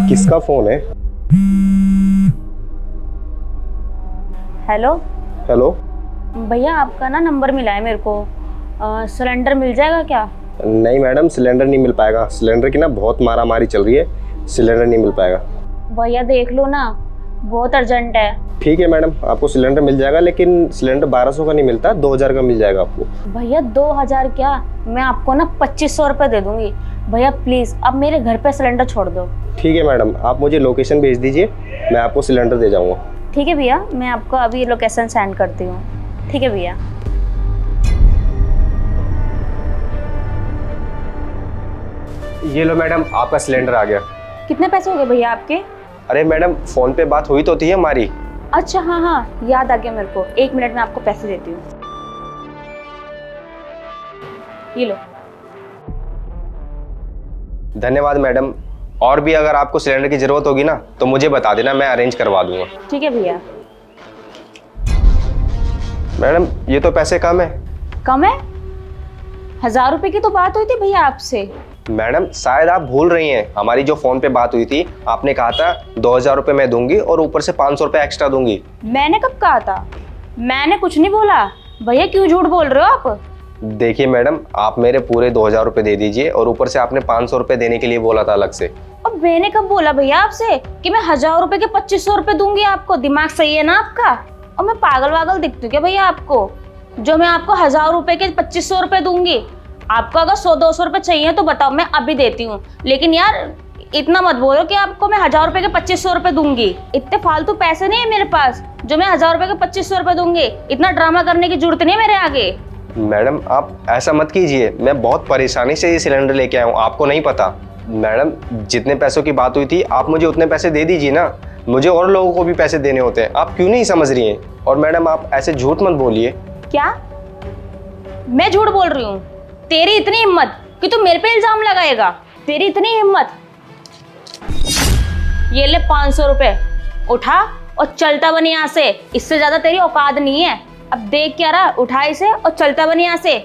किसका फोन है? Hello hello. भैया, आपका ना नंबर मिला है मेरे को। सिलेंडर मिल जाएगा क्या? नहीं मैडम, सिलेंडर नहीं मिल पाएगा। सिलेंडर की ना बहुत मारामारी चल रही है, सिलेंडर नहीं मिल पाएगा। भैया देख लो ना, बहुत अर्जेंट है। ठीक है मैडम, आपको सिलेंडर मिल जाएगा, लेकिन सिलेंडर 1200 का नहीं मिलता, 2000 का मिल जाएगा आपको। भैया 2000 क्या, मैं आपको ना 2500 रुपये दे दूंगी। भैया प्लीज़ अब मेरे घर पे सिलेंडर छोड़ दो। ठीक है मैडम, आप मुझे लोकेशन भेज दीजिए, मैं आपको सिलेंडर दे जाऊँगा। ठीक है भैया, मैं आपको अभी लोकेशन सेंड करती हूँ। ठीक है भैया। ये लो मैडम, आपका सिलेंडर आ गया। कितने पैसे हो गए भैया आपके? अरे मैडम, फ़ोन पे बात हुई तो थी हमारी। अच्छा हाँ हाँ, याद आ गया मेरे को। 1 मिनट में आपको पैसे देती हूँ। ये लो। धन्यवाद मैडम। और भी अगर आपको सिलेंडर की ज़रूरत होगी ना तो मुझे बता देना, मैं अरेंज करवा दूंगा। ठीक है भैया। मैडम ये तो पैसे कम है। कम है? 1000 रुपये की तो बात हुई थी भैया आपसे। मैडम शायद आप भूल रही हैं, हमारी जो फ़ोन पे बात हुई थी आपने कहा था 2000 रुपये मैं दूंगी और ऊपर से 500 रुपये एक्स्ट्रा दूंगी। मैंने कब कहा था? मैंने कुछ नहीं बोला। भैया क्यों झूठ बोल रहे हो आप? देखिए मैडम, आप मेरे पूरे 2000 रुपये दे दीजिए और ऊपर से आपने 500 रुपये देने के लिए बोला था अलग से। अब मैंने कब बोला भैया आपसे कि मैं 1000 रुपए के 2500 रुपए दूंगी आपको? दिमाग सही है ना आपका? और मैं पागल वागल दिखती हूँ क्या भैया आपको, जो मैं आपको 1000 रुपए के 2500 रुपए दूंगी? आपको अगर 100-200 रुपए चाहिए तो बताओ, मैं अभी देती हूँ। लेकिन यार इतना मत बोलो कि आपको मैं 1000 रुपए के 2500 रुपए दूंगी। इतने फालतू पैसे नहीं है मेरे पास जो मैं 1000 रुपए के 2500 रुपए दूंगी। इतना ड्रामा करने की जरूरत नहीं है मेरे आगे। मैडम आप ऐसा मत कीजिए, मैं बहुत परेशानी से ये सिलेंडर लेके आया हूँ, आपको नहीं पता। मैडम जितने पैसों की बात हुई थी आप मुझे उतने पैसे दे दीजिए ना, मुझे और लोगों को भी पैसे देने होते हैं, आप क्यों नहीं समझ रही हैं? और मैडम आप ऐसे झूठ मत बोलिए। क्या मैं झूठ बोल रही हूँ? तेरी इतनी हिम्मत कि तू मेरे पे इल्जाम लगाएगा? तेरी इतनी हिम्मत? ये ले 500 रुपए, उठा और चलता बन यहाँ से। इससे ज्यादा तेरी औकात नहीं है। अब देख क्या रहा, उठा इसे और चलता बन यहाँ से।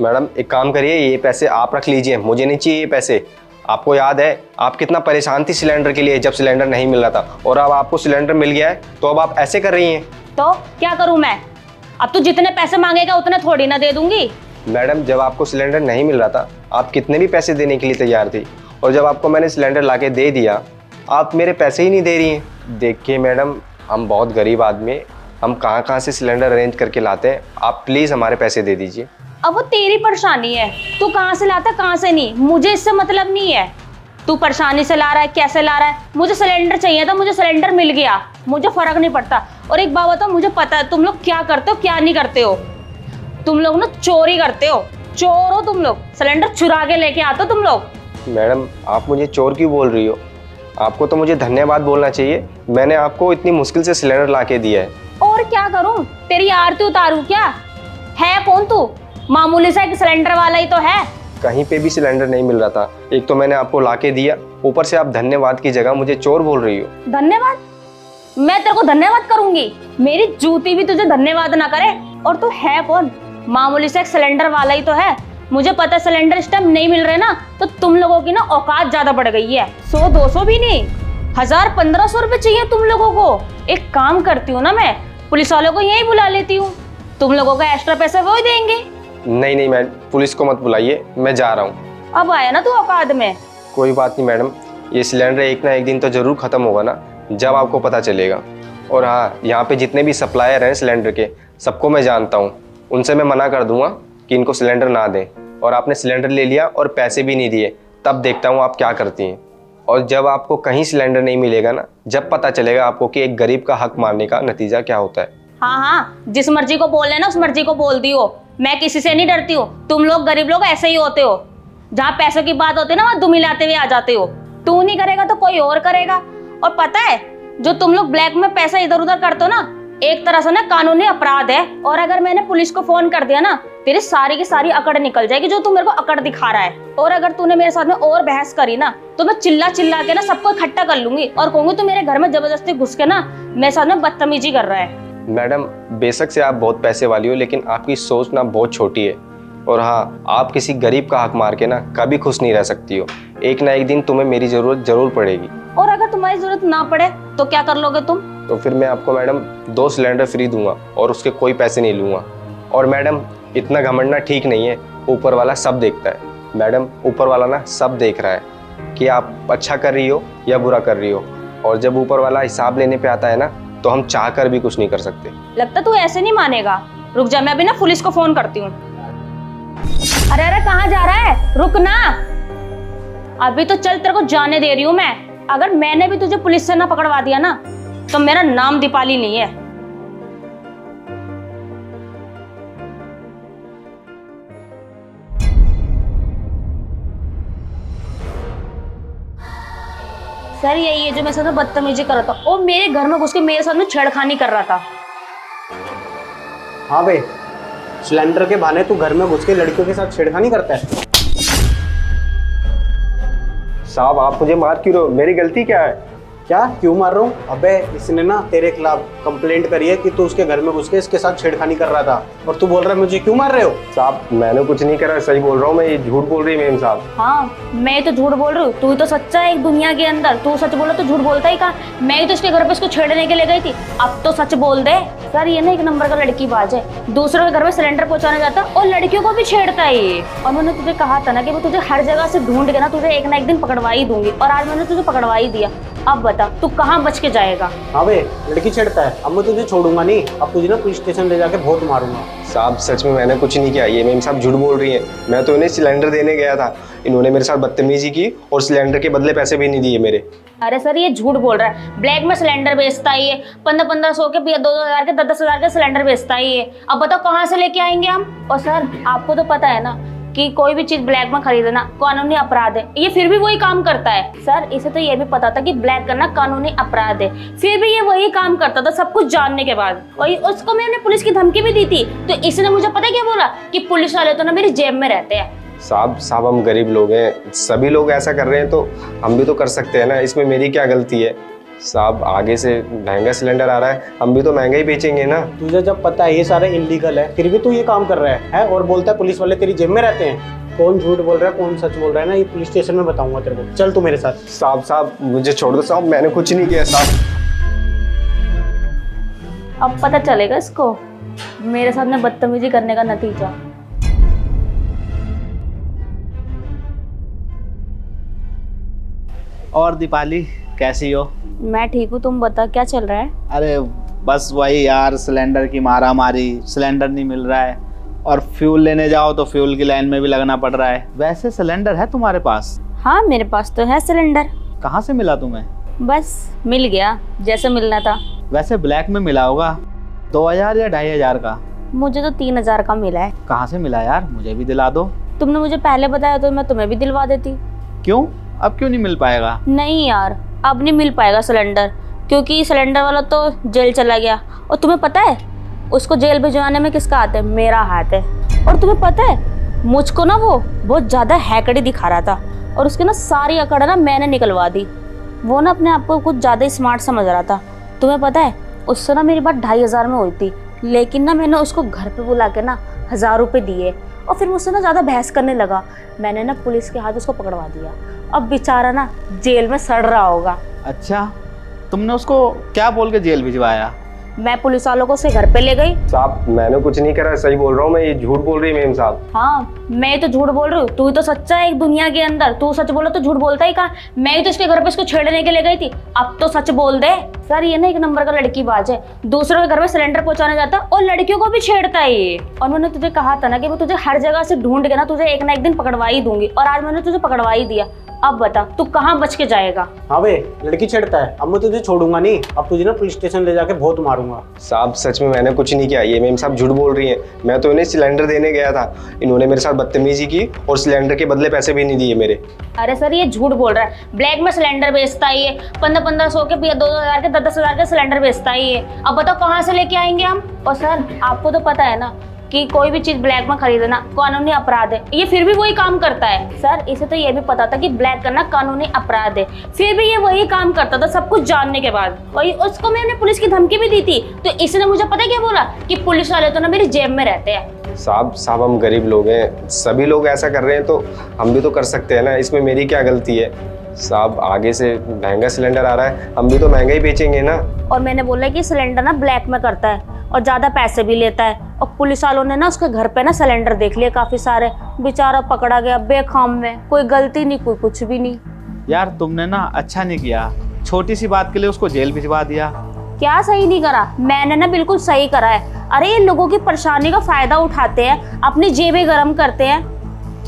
मैडम एक काम करिए, ये पैसे आप रख लीजिए, मुझे नहीं चाहिए ये पैसे। आपको याद है आप कितना परेशान थी सिलेंडर के लिए जब सिलेंडर नहीं मिल रहा था, और अब आपको सिलेंडर मिल गया है तो अब आप ऐसे कर रही हैं। तो क्या करूं मैं? अब तू जितने पैसे मांगेगा उतने थोड़ी ना दे दूंगी। मैडम जब आपको सिलेंडर नहीं मिल रहा था आप कितने भी पैसे देने के लिए तैयार थी, और जब आपको मैंने सिलेंडर ला के दे दिया आप मेरे पैसे ही नहीं दे रही हैं। देखिए मैडम, हम बहुत गरीब आदमी हैं, हम कहाँ कहाँ से सिलेंडर अरेंज करके लाते हैं, आप प्लीज़ हमारे पैसे दे दीजिए। अब वो तेरी परेशानी है, तू कहाँ से लाता कहाँ से नहीं, मुझे इससे मतलब नहीं है। तू परेशानी से ला रहा है, कैसे ला रहा है। मुझे सिलेंडर चाहिए था, मुझे सिलेंडर मिल गया, मुझे फर्क नहीं पड़ता। और एक बात बताओ, मुझे पता है तुम लोग क्या करते हो क्या नहीं करते हो। तुम लोग ना चोरी करते हो, चोर हो तुम लोग। सिलेंडर चुरा के लेके आते हो तुम लोग। मैडम आप मुझे चोर क्यों बोल रही हो? आपको तो मुझे धन्यवाद बोलना चाहिए, मैंने आपको इतनी मुश्किल से सिलेंडर ला के दिया है। और क्या करूं, तेरी आरती उतारूं क्या? है कौन तू? मामूली सा एक सिलेंडर वाला ही तो है। कहीं पे भी सिलेंडर नहीं मिल रहा था, एक तो मैंने आपको ला के दिया, ऊपर से आप धन्यवाद की जगह मुझे चोर बोल रही हो। धन्यवाद? मैं तेरे को धन्यवाद करूंगी? मेरी जूती भी तुझे धन्यवाद ना करे। और तू है कौन? मामूली सा एक सिलेंडर वाला ही तो है। मुझे पता है सिलेंडर इस टाइम नहीं मिल रहे ना, तो तुम लोगों की ना औकात ज्यादा बढ़ गई है। 100-200 भी नहीं, 1000-1500 रुपए चाहिए तुम लोगों को। एक काम करती हूँ ना, मैं पुलिस वालों को यही बुला लेती हूँ, तुम लोगों का एक्स्ट्रा पैसा वो ही देंगे। नहीं नहीं मैडम, पुलिस को मत बुलाइए, मैं जा रहा हूँ। अब आया ना तू औकात में। कोई बात नहीं मैडम, ये सिलेंडर एक ना एक दिन तो ज़रूर ख़त्म होगा ना, जब आपको पता चलेगा। और हाँ, यहाँ पे जितने भी सप्लायर हैं सिलेंडर के, सबको मैं जानता हूँ, उनसे मैं मना कर दूंगा कि इनको सिलेंडर ना दें। और आपने सिलेंडर ले लिया और पैसे भी नहीं दिए, तब देखता हूँ आप क्या करती हैं। और जब आपको कहीं सिलेंडर नहीं मिलेगा ना, जब पता चलेगा आपको कि एक गरीब का हक मारने का नतीजा क्या होता है। हाँ हाँ, जिस मर्जी को बोल लेना उस मर्जी को बोल दियो। मैं किसी से नहीं डरती हूँ। तुम लोग गरीब लोग ऐसे ही होते हो, जहाँ पैसों की बात होती है ना वहाँ दुम हिलाते हुए आ जाते हो। तू नहीं करेगा तो कोई और करेगा। और पता है, जो तुम लोग ब्लैक में पैसा इधर उधर करते हो ना, एक तरह से ना कानूनी अपराध है। और अगर मैंने पुलिस को फोन कर दिया ना, तेरी सारी की सारी अकड़ निकल जाएगी, जो तू मेरे को अकड़ दिखा रहा है। और अगर तूने मेरे साथ में और बहस करी ना, तो मैं चिल्ला चिल्ला के ना सबको इकट्ठा कर लूंगी और कहूंगी तू मेरे घर में जबरदस्ती घुस के ना मेरे साथ में बदतमीजी कर रहा है। मैडम बेशक से आप बहुत पैसे वाली हो, लेकिन आपकी सोच ना बहुत छोटी है। और हाँ, आप किसी गरीब का हक मार के ना कभी खुश नहीं रह सकती हो। एक ना एक दिन तुम्हें मेरी ज़रूरत ज़रूर पड़ेगी। और अगर तुम्हारी जरूरत ना पड़े तो क्या कर लोगे तुम? तो फिर मैं आपको मैडम 2 सिलेंडर फ्री दूंगा और उसके कोई पैसे नहीं लूँगा। और मैडम, इतना घमंडना ठीक नहीं है। ऊपर वाला सब देखता है मैडम, ऊपर वाला ना सब देख रहा है कि आप अच्छा कर रही हो या बुरा कर रही हो। और जब ऊपर वाला हिसाब लेने पे आता है ना, तो हम चाह कर भी कुछ नहीं कर सकते। लगता तू ऐसे नहीं मानेगा। रुक जा, मैं अभी ना पुलिस को फोन करती हूँ। अरे अरे कहाँ जा रहा है? रुक ना, अभी तो चल, तेरे को जाने दे रही हूँ मैं। अगर मैंने भी तुझे पुलिस से ना पकड़वा दिया ना, तो मेरा नाम दीपाली नहीं है। सर यही है जो मेरे साथ बदतमीजी कर रहा था, और मेरे घर में घुस के मेरे साथ में छेड़खानी कर रहा था। हाँ भाई, सिलेंडर के बहाने तू घर में घुस के लड़कियों के साथ छेड़खानी करता है। साहब, आप मुझे मार क्यों रहे हो? मेरी गलती क्या है? क्या क्यों मार रहा हूँ? अबे इसने ना तेरे खिलाफ कंप्लेंट करी है कि तू उसके घर में घुस के इसके साथ छेड़खानी कर रहा था, और तू बोल रहा है मुझे क्यों मार रहे हो? साहब, मैंने कुछ नहीं करा, सही बोल रहा हूँ मैं। ये झूठ बोल रही है मेम साहब। हाँ, मैं तो झूठ बोल रही हूँ। तू तो सच्चा है एक दुनिया के अंदर। तू सच बोला तो झूठ बोलता ही कहाँ? मैं ही तो इसके घर पे इसको छेड़ने के लिए गई थी। अब तो सच बोल दे। सर ये ना एक नंबर का लड़की बाज है, दूसरों के घर में सिलेंडर पहुंचाने जाता और लड़कियों को भी छेड़ता है ये। और मैंने तुझे कहा था ना कि मैं तुझे हर जगह से ढूंढ के ना तुझे एक ना एक दिन पकड़वा ही दूंगी, और आज मैंने तुझे पकड़वा ही दिया। अब बता तू कहाँ बच के जाएगा? हाँ भाई, लड़की छेड़ता है, अब मैं तुझे छोड़ूंगा नहीं। अब तुझे ना पुलिस स्टेशन ले जाके बहुत मारूंगा। साहब सच में मैंने कुछ नहीं किया। ये मेम साहब झूठ बोल रही है। मैं तो इन्हें सिलेंडर देने गया था, इन्होंने मेरे साथ बदतमीजी की और सिलेंडर के बदले पैसे भी नहीं दिए मेरे। अरे सर ये झूठ बोल रहा है। ब्लैक में सिलेंडर बेचता ही है, 1500 के, 2000 के, 10,000 के सिलेंडर बेचता ही है। अब बताओ कहाँ से लेके आएंगे हम? और सर आपको तो पता है ना कि कोई भी चीज ब्लैक में खरीदना कानूनी अपराध है। ये फिर भी वही काम करता है। सर इसे तो ये भी पता था कि ब्लैक करना कानूनी अपराध है, फिर भी ये वही काम करता था सब कुछ जानने के बाद। और उसको मैंने पुलिस की धमकी भी दी थी, तो इसने मुझे पता है क्या बोला कि पुलिस वाले तो ना मेरी जेब में रहते हैं। साहब हम गरीब लोग हैं, सभी लोग ऐसा कर रहे हैं तो हम भी तो कर सकते हैं ना। इसमें मेरी क्या गलती है? साहब आगे से महंगा सिलेंडर आ रहा है, हम भी तो महंगा ही बेचेंगे ना। तुझे जब पता है ये सारे इलीगल है, फिर भी तू ये काम कर रहा है और बोलता है पुलिस वाले तेरी जेब में रहते हैं। कौन झूठ बोल रहा है कौन सच बोल रहा है ना, ये पुलिस स्टेशन में बताऊंगा तेरे को। चल तू मेरे साथ। साहब मुझे छोड़ दो साहब, मैंने कुछ नहीं किया साहब। अब पता चलेगा इसको मेरे साथ में बदतमीजी करने का नतीजा। और दीपाली कैसी हो? मैं ठीक हूँ, तुम बता क्या चल रहा है? अरे बस वही यार, सिलेंडर की मारा मारी, सिलेंडर नहीं मिल रहा है, और फ्यूल लेने जाओ तो फ्यूल की लाइन में भी लगना पड़ रहा है। वैसे सिलेंडर है तुम्हारे पास? हाँ मेरे पास तो है सिलेंडर। कहाँ से मिला तुम्हें? बस मिल गया जैसे मिलना था। वैसे ब्लैक में मिला होगा, 2000 या 2500 का। मुझे तो 3000 का मिला है। कहाँ से मिला यार, मुझे भी दिला दो। तुमने मुझे पहले बताया तो मैं तुम्हें भी दिलवा देती। क्यों, अब क्यों नहीं मिल पाएगा? नहीं यार, अब नहीं मिल पाएगा सिलेंडर, क्योंकि सिलेंडर वाला तो जेल चला गया। और तुम्हें पता है उसको जेल भिजवाने में किसका हाथ है? मेरा हाथ है। और तुम्हें पता है मुझको ना वो बहुत ज़्यादा हैकड़ी दिखा रहा था, और उसकी ना सारी अकड़ ना मैंने निकलवा दी। वो ना अपने आप को कुछ ज़्यादा ही स्मार्ट समझ रहा था। तुम्हें पता है उससे ना मेरी बात 2500 में हुई थी, लेकिन ना मैंने उसको घर पे बुला के ना 1000 रुपये दिए, और फिर मुझसे ना ज़्यादा बहस करने लगा। मैंने ना पुलिस के हाथ उसको पकड़वा दिया। अब बेचारा ना जेल में सड़ रहा होगा। अच्छा, तुमने उसको क्या बोल के जेल भिजवाया? मैं पुलिस वालों को उसे घर पे ले गई। साहब मैंने कुछ नहीं करा, सही बोल रहा हूँ मैं। ये झूठ बोल रही है मेम साहब। हाँ मैं तो झूठ बोल रही हूँ। तू तो सच्चा है एक दुनिया के अंदर। तू सच बोला तो झूठ बोलता ही कहाँ? मैं ही तो इसके घर पे इसको छेड़ने के लिए गई थी। अब तो सच बोल दे। सर ये ना एक नंबर का लड़की बाज है, दूसरों के घर में सिलेंडर पहुंचाने जाता और लड़कियों को भी छेड़ता है ये। और मैंने तुझे कहा था ना कि मैं तुझे हर जगह से ढूंढ के ना तुझे एक ना एक दिन पकड़वा ही दूंगी, और आज मैंने तुझे पकड़वा ही दिया। अब बता तू कहाँ बच के जाएगा? हाँ भाई, लड़की छेड़ता है, अब मैं तुझे छोड़ूंगा नहीं। अब तुझे ना पुलिस स्टेशन ले जाके बहुत मारूंगा। साहब सच में मैंने कुछ नहीं किया। ये मेम साहब झूठ बोल रही है। मैं तो इन्हें सिलेंडर देने गया था, इन्होंने मेरे साथ बदतमीजी की और सिलेंडर के बदले पैसे भी नहीं दिए मेरे। अरे सर ये झूठ बोल रहा है। ब्लैक में सिलेंडर बेचता ही है, 1500 के, 2000 के, 10,000 के सिलेंडर बेचता ही है। अब बताओ कहाँ से लेके आएंगे हम? और सर आपको तो पता है ना कि कोई भी चीज ब्लैक में खरीदना कानूनी अपराध है, ये फिर भी वही काम करता है। सर इसे तो ये भी पता था कि ब्लैक करना कानूनी अपराध है, फिर भी ये वही काम करता था सब कुछ जानने के बाद। वही उसको मैंने पुलिस की धमकी भी दी थी, तो इसने मुझे पता है क्या बोला कि पुलिस वाले तो ना मेरी जेब में रहते हैं। साहब हम गरीब लोग हैं, सभी लोग ऐसा कर रहे हैं तो हम भी तो कर सकते हैं ना, इसमें मेरी क्या गलती है। साहब आगे से महंगा सिलेंडर आ रहा है, हम भी तो महंगा ही बेचेंगे ना। और मैंने बोला कि सिलेंडर ना ब्लैक में करता है और ज़्यादा पैसे भी लेता है। और पुलिस वालों ने ना उसके घर पे ना सिलेंडर देख लिए काफ़ी सारे, बेचारा पकड़ा गया बेखाम में, कोई गलती नहीं कोई कुछ भी नहीं। यार तुमने ना अच्छा नहीं किया, छोटी सी बात के लिए उसको जेल भिजवा दिया। क्या सही नहीं करा? मैंने ना बिल्कुल सही करा है। अरे ये लोगों की परेशानी का फायदा उठाते हैं, अपनी जेबें गर्म करते हैं।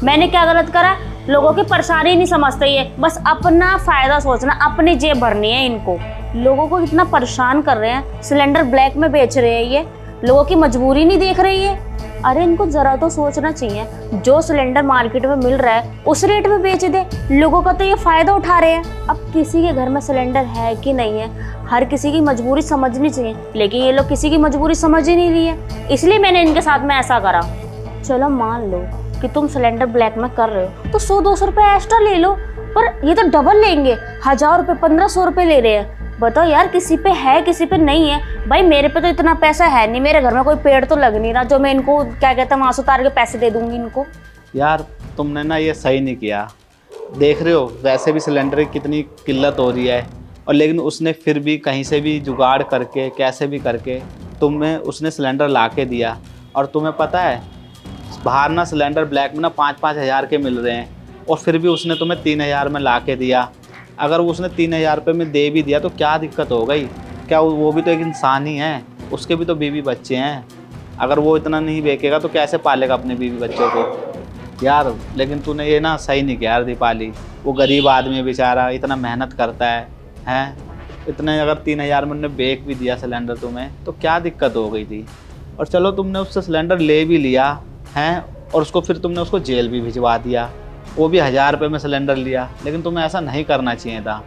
मैंने क्या गलत करा? लोगों की परेशानी नहीं समझते, ये बस अपना फायदा सोचना, अपनी जेब भरनी है इनको। लोगों को इतना परेशान कर रहे हैं, सिलेंडर ब्लैक में बेच रहे हैं, ये लोगों की मजबूरी नहीं देख रही है। अरे इनको जरा तो सोचना चाहिए, जो सिलेंडर मार्केट में मिल रहा है उस रेट में बेच दे। लोगों का तो ये फायदा उठा रहे हैं। अब किसी के घर में सिलेंडर है कि नहीं है, हर किसी की मजबूरी समझनी चाहिए, लेकिन ये लोग किसी की मजबूरी समझ ही नहीं रही है, इसलिए मैंने इनके साथ में ऐसा करा। चलो मान लो कि तुम सिलेंडर ब्लैक में कर रहे हो तो 100-200 रुपये एक्स्ट्रा ले लो, पर ये तो डबल लेंगे, 1000 रुपये 1500 रुपये ले रहे हैं। बताओ यार, किसी पे है किसी पे नहीं है। भाई मेरे पे तो इतना पैसा है नहीं, मेरे घर में कोई पेड़ तो लग नहीं रहा जो मैं इनको क्या कहते हैं वहाँ से उतार के पैसे दे दूंगी इनको। यार तुमने ना ये सही नहीं किया। देख रहे हो वैसे भी सिलेंडर की कितनी किल्लत हो रही है, और लेकिन उसने फिर भी कहीं से भी जुगाड़ करके कैसे भी करके तुम्हें उसने सिलेंडर ला के दिया। और तुम्हें पता है बाहर ना सिलेंडर ब्लैक में ना 5-5 हज़ार के मिल रहे हैं, और फिर भी उसने तुम्हें 3000 में ला के दिया। अगर उसने 3000 रुपये में दे भी दिया तो क्या दिक्कत हो गई? क्या वो भी तो एक इंसान ही है, उसके भी तो बीवी बच्चे हैं। अगर वो इतना नहीं बेचेगा तो कैसे पालेगा अपने बीवी बच्चों को? यार लेकिन तूने ये ना सही नहीं किया यार दीपाली। वो गरीब आदमी बेचारा इतना मेहनत करता है इतने अगर 3000 में उन्होंने बेच भी दिया सिलेंडर तुम्हें तो क्या दिक्कत हो गई थी? और चलो तुमने उससे सिलेंडर ले भी लिया है, और उसको फिर तुमने उसको जेल भी भिजवा दिया, वो भी 1000 रुपये में सिलेंडर लिया। लेकिन तुम्हें ऐसा नहीं करना चाहिए था।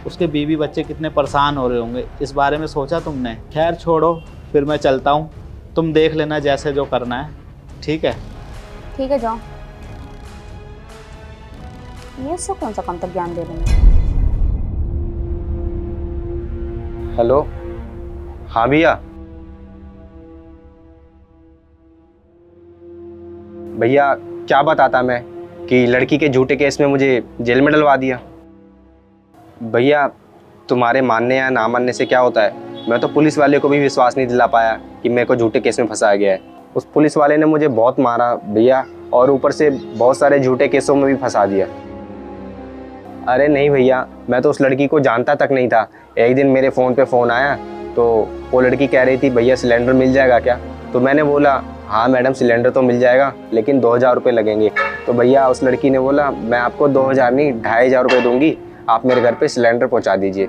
उसके बीवी बच्चे कितने परेशान हो रहे होंगे, इस बारे में सोचा तुमने? खैर छोड़ो, फिर मैं चलता हूँ, तुम देख लेना जैसे जो करना है, ठीक है? ठीक है जाओ। ये सब कौन सा काम तक ज्ञान दे रहे हैं? हेलो, हाँ भैया। भैया क्या बताता मैं कि लड़की के झूठे केस में मुझे जेल में डलवा दिया। भैया तुम्हारे मानने या ना मानने से क्या होता है, मैं तो पुलिस वाले को भी विश्वास नहीं दिला पाया कि मेरे को झूठे केस में फंसाया गया है। उस पुलिस वाले ने मुझे बहुत मारा भैया, और ऊपर से बहुत सारे झूठे केसों में भी फंसा दिया। अरे नहीं भैया, मैं तो उस लड़की को जानता तक नहीं था। एक दिन मेरे फ़ोन पे फ़ोन आया तो वो लड़की कह रही थी भैया सिलेंडर मिल जाएगा क्या? तो मैंने बोला हाँ मैडम सिलेंडर तो मिल जाएगा, लेकिन 2000 रुपये लगेंगे। तो भैया उस लड़की ने बोला मैं आपको 2000 नहीं 2500 रुपये दूंगी, आप मेरे घर पे सिलेंडर पहुंचा दीजिए।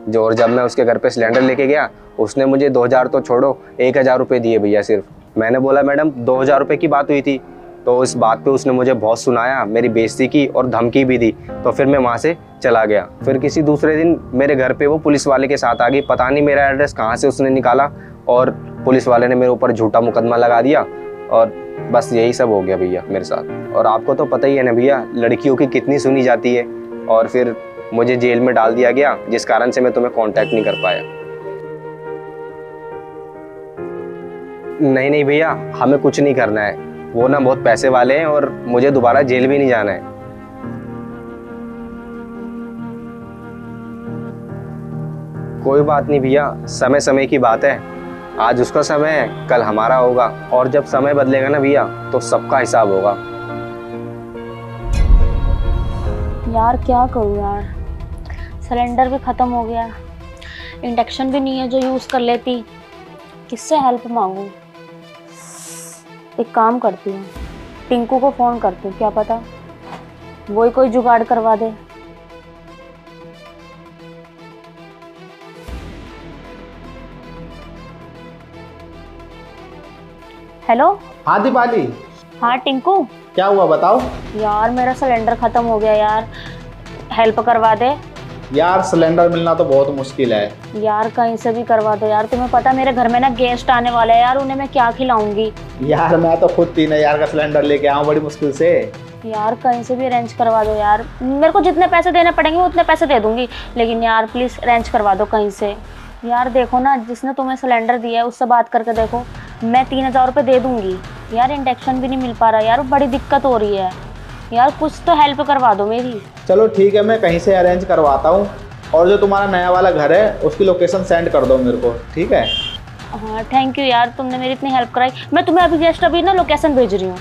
जो और जब मैं उसके घर पे सिलेंडर लेके गया, उसने मुझे 2000 तो छोड़ो 1000 रुपये दिए भैया सिर्फ। मैंने बोला मैडम 2000 रुपये की बात हुई थी। तो इस बात पे उसने मुझे बहुत सुनाया, मेरी बेइज्जती की और धमकी भी दी। तो फिर मैं वहाँ से चला गया। फिर किसी दूसरे दिन मेरे घर पे वो पुलिस वाले के साथ आ गई, पता नहीं मेरा एड्रेस कहाँ से उसने निकाला, और पुलिस वाले ने मेरे ऊपर झूठा मुकदमा लगा दिया, और बस यही सब हो गया भैया मेरे साथ। और आपको तो पता ही है ना भैया लड़कियों की कितनी सुनी जाती है, और फिर मुझे जेल में डाल दिया गया, जिस कारण से मैं तुम्हें कांटेक्ट नहीं कर पाया। नहीं भैया, हमें कुछ नहीं करना है, वो ना बहुत पैसे वाले हैं और मुझे दोबारा जेल भी नहीं जाना है। कोई बात नहीं भैया, समय समय की बात है, आज उसका समय है कल हमारा होगा, और जब समय बदलेगा ना भैया तो सबका हिसाब होगा। यार क्या करूँ यार, सिलेंडर भी ख़त्म हो गया, इंडक्शन भी नहीं है जो यूज़ कर लेती, किससे हेल्प मांगूँ? एक काम करती हूँ, टिंकू को फ़ोन करती हूँ, क्या पता वही कोई जुगाड़ करवा दे। हेलो। हाँ दीपाली, हाँ टिंकू। क्या हुआ बताओ? यार मेरा सिलेंडर ख़त्म हो गया यार, हेल्प करवा दे। यार सिलेंडर मिलना तो बहुत मुश्किल है यार, कहीं से भी करवा दो यार। तुम्हें पता मेरे घर में ना गेस्ट आने वाले हैं यार, उन्हें मैं क्या खिलाऊंगी? यार मैं तो खुद 3000 का सिलेंडर लेके आऊँ बड़ी मुश्किल से। यार कहीं से भी अरेंज करवा दो यार, मेरे को जितने पैसे देने पड़ेंगे उतने पैसे दे दूंगी, लेकिन यार प्लीज़ अरेंज करवा दो कहीं से। यार देखो ना, जिसने तुम्हें सिलेंडर दिया है उससे बात करके देखो, मैं 3000 रुपये दे दूंगी। यार इंडक्शन भी नहीं मिल पा रहा यार, बड़ी दिक्कत हो रही है यार, कुछ तो हेल्प करवा दो मेरी। चलो ठीक है, मैं कहीं से अरेंज करवाता हूँ, और जो तुम्हारा नया वाला घर है उसकी लोकेशन सेंड कर दो मेरे को, ठीक है? हाँ थैंक यू यार, तुमने मेरी इतनी हेल्प कराई। मैं तुम्हें अभी जस्ट अभी ना लोकेशन भेज रही हूँ।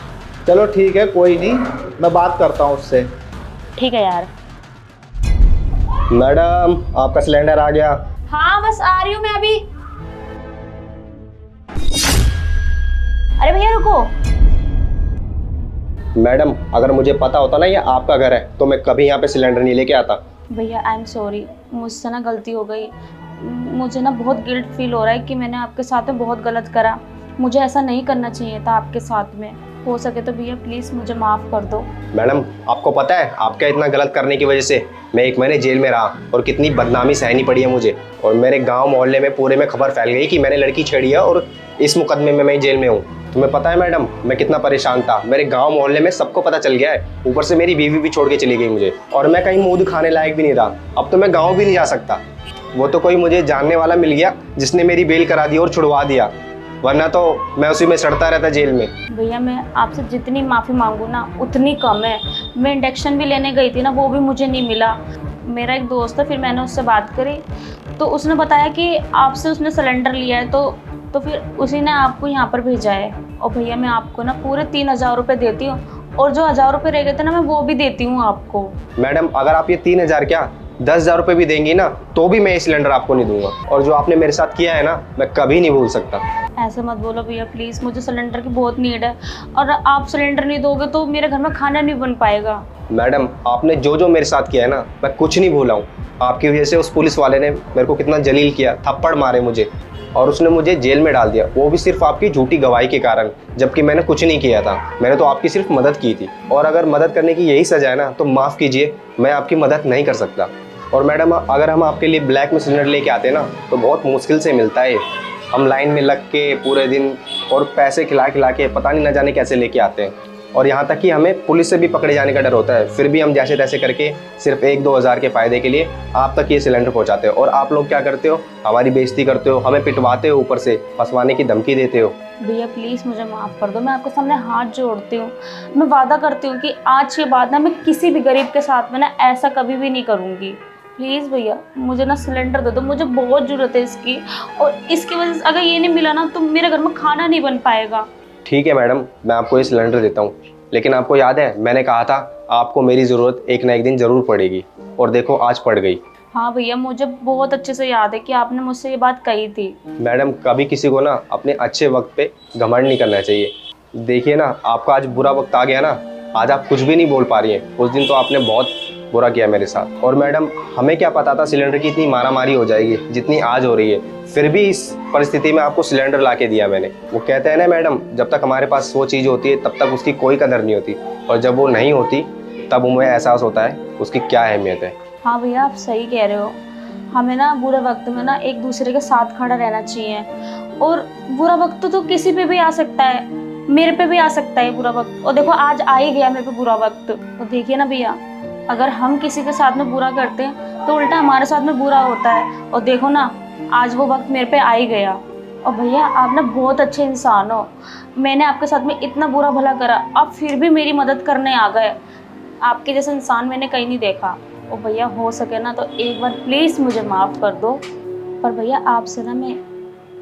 चलो ठीक है, कोई नहीं, मैं बात करता हूँ उससे। ठीक है यार। मैडम आपका सिलेंडर आ गया। हाँ बस आ रही हूँ मैं अभी। अरे भैया रुको। मैडम अगर मुझे पता होता ना ये आपका घर है तो मैं कभी यहाँ पे सिलेंडर नहीं लेके आता। भैया आई एम सॉरी, मुझसे ना गलती हो गई। मुझे ना बहुत गिल्ट फील हो रहा है कि मैंने आपके साथ में बहुत गलत करा। मुझे ऐसा नहीं करना चाहिए था आपके साथ में। हो सके तो भैया प्लीज़ मुझे माफ़ कर दो। मैडम आपको पता है आपका इतना गलत करने की वजह से मैं 1 महीने जेल में रहा और कितनी बदनामी सहनी पड़ी है मुझे, और मेरे गांव मोहल्ले में पूरे में खबर फैल गई कि मैंने लड़की छेड़ी है और इस मुकदमे में मैं जेल में हूँ। तुम्हें पता है मैडम मैं कितना परेशान था, मेरे गांव मोहल्ले में सबको पता चल गया है। ऊपर से मेरी बीवी भी छोड़ के चली गई मुझे, और मैं कहीं मुंह दिखाने लायक भी नहीं रहा। अब तो मैं गाँव भी नहीं जा सकता। वो तो कोई मुझे जानने वाला मिल गया जिसने मेरी बेल करा दी और छुड़वा दिया, वरना तो मैं उसी में सड़ता रहता जेल में। भैया मैं आपसे जितनी माफ़ी मांगू ना उतनी कम है। मैं इंडक्शन भी लेने गई थी ना, वो भी मुझे नहीं मिला। मेरा एक दोस्त है, फिर मैंने उससे बात करी तो उसने बताया कि आपसे उसने सिलेंडर लिया है, तो फिर उसी ने आपको यहाँ पर भेजा है। और भैया मैं आपको ना पूरे 3000 रुपये देती हूँ, और जो 1000 रुपये रह गए थे ना मैं वो भी देती हूँ आपको। मैडम अगर आप ये 3000 क्या 10,000 रुपये भी देंगी ना तो भी मैं ये सिलेंडर आपको नहीं दूंगा, और जो आपने मेरे साथ किया है ना मैं कभी नहीं भूल सकता। ऐसे मत बोलो भैया प्लीज़, मुझे सिलेंडर की बहुत नीड है, और आप सिलेंडर नहीं दोगे तो मेरे घर में खाना नहीं बन पाएगा। मैडम आपने जो जो मेरे साथ किया है ना मैं कुछ नहीं भूला हूँ। आपकी वजह से उस पुलिस वाले ने मेरे को कितना जलील किया, थप्पड़ मारे मुझे, और उसने मुझे जेल में डाल दिया, वो भी सिर्फ आपकी झूठी गवाही के कारण, जबकि मैंने कुछ नहीं किया था। मैंने तो आपकी सिर्फ मदद की थी, और अगर मदद करने की यही सजा है ना तो माफ़ कीजिए, मैं आपकी मदद नहीं कर सकता। और मैडम अगर हम आपके लिए ब्लैक में सिलेंडर लेके आते हैं ना तो बहुत मुश्किल से मिलता है। हम लाइन में लग के पूरे दिन और पैसे खिला खिला के पता नहीं न जाने कैसे लेके आते हैं, और यहाँ तक कि हमें पुलिस से भी पकड़े जाने का डर होता है, फिर भी हम जैसे तैसे करके सिर्फ 1-2 हज़ार के फ़ायदे के लिए आप तक ये सिलेंडर पहुँचाते हो। और आप लोग क्या करते हो, हमारी बेइज्जती करते हो, हमें पिटवाते हो, ऊपर से फंसवाने की धमकी देते हो। भैया प्लीज़ मुझे माफ़ कर दो, मैं आपके सामने हाथ जोड़ती हूँ। मैं वादा करती हूँ कि आज के बाद ना मैं किसी भी गरीब के साथ में ना ऐसा कभी भी नहीं करूँगी। प्लीज़ भैया मुझे ना सिलेंडर दे दो, मुझे बहुत ज़रूरत है इसकी, और इसकी वजह से अगर ये नहीं मिला ना तो मेरे घर में खाना नहीं बन पाएगा। ठीक है मैडम मैं आपको ये सिलेंडर देता हूँ, लेकिन आपको याद है मैंने कहा था आपको मेरी ज़रूरत एक ना एक दिन ज़रूर पड़ेगी, और देखो आज पड़ गई। हाँ भैया मुझे बहुत अच्छे से याद है कि आपने मुझसे ये बात कही थी। मैडम कभी किसी को ना अपने अच्छे वक्त पे घमंड नहीं करना चाहिए। देखिए ना आपका आज बुरा वक्त आ गया ना, आज आप कुछ भी नहीं बोल पा रही हैं। उस दिन तो आपने बहुत बुरा किया मेरे साथ, और मैडम हमें क्या पता था सिलेंडर की इतनी मारामारी हो जाएगी जितनी आज हो रही है, फिर भी इस परिस्थिति में आपको सिलेंडर ला के दिया मैंने। वो कहते हैं ना मैडम जब तक हमारे पास 100 चीज़ होती है तब तक उसकी कोई कदर नहीं होती, और जब वो नहीं होती तब हमें एहसास होता है उसकी क्या अहमियत है। हाँ भैया आप सही कह रहे हो, हमें ना बुरे वक्त में ना एक दूसरे के साथ खड़ा रहना चाहिए। और बुरा वक्त तो किसी पे भी आ सकता है, मेरे पे भी आ सकता है बुरा वक्त, और देखो आज आ ही गया मेरे पे बुरा वक्त। तो देखिए ना भैया अगर हम किसी के साथ में बुरा करते हैं तो उल्टा हमारे साथ में बुरा होता है, और देखो ना आज वो वक्त मेरे पे आ ही गया। और भैया आप ना बहुत अच्छे इंसान हो, मैंने आपके साथ में इतना बुरा भला करा, आप फिर भी मेरी मदद करने आ गए। आपके जैसा इंसान मैंने कहीं नहीं देखा। और भैया हो सके ना तो एक बार प्लीज़ मुझे माफ़ कर दो। पर भैया आपसे ना मैं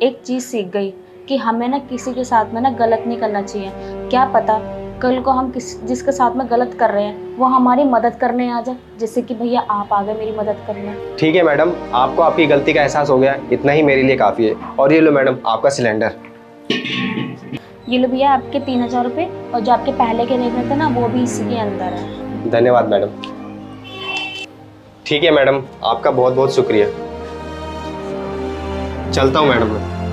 एक चीज़ सीख गई कि हमें ना किसी के साथ में ना गलत नहीं करना चाहिए। क्या पता कल को हम जिसके साथ में गलत कर रहे हैं वो हमारी मदद करने आ जाए, जैसे कि भैया आप आ गए मेरी मदद करने। ठीक है मैडम आपको आपकी गलती का एहसास हो गया, इतना ही मेरे लिए काफ़ी है। और ये लो मैडम आपका सिलेंडर। ये लो भैया आपके 3000 रुपये, और जो आपके पहले के रेट में थे ना वो भी इसी के अंदर है। धन्यवाद मैडम। ठीक है मैडम आपका बहुत बहुत शुक्रिया। चलता हूँ मैडम मैं।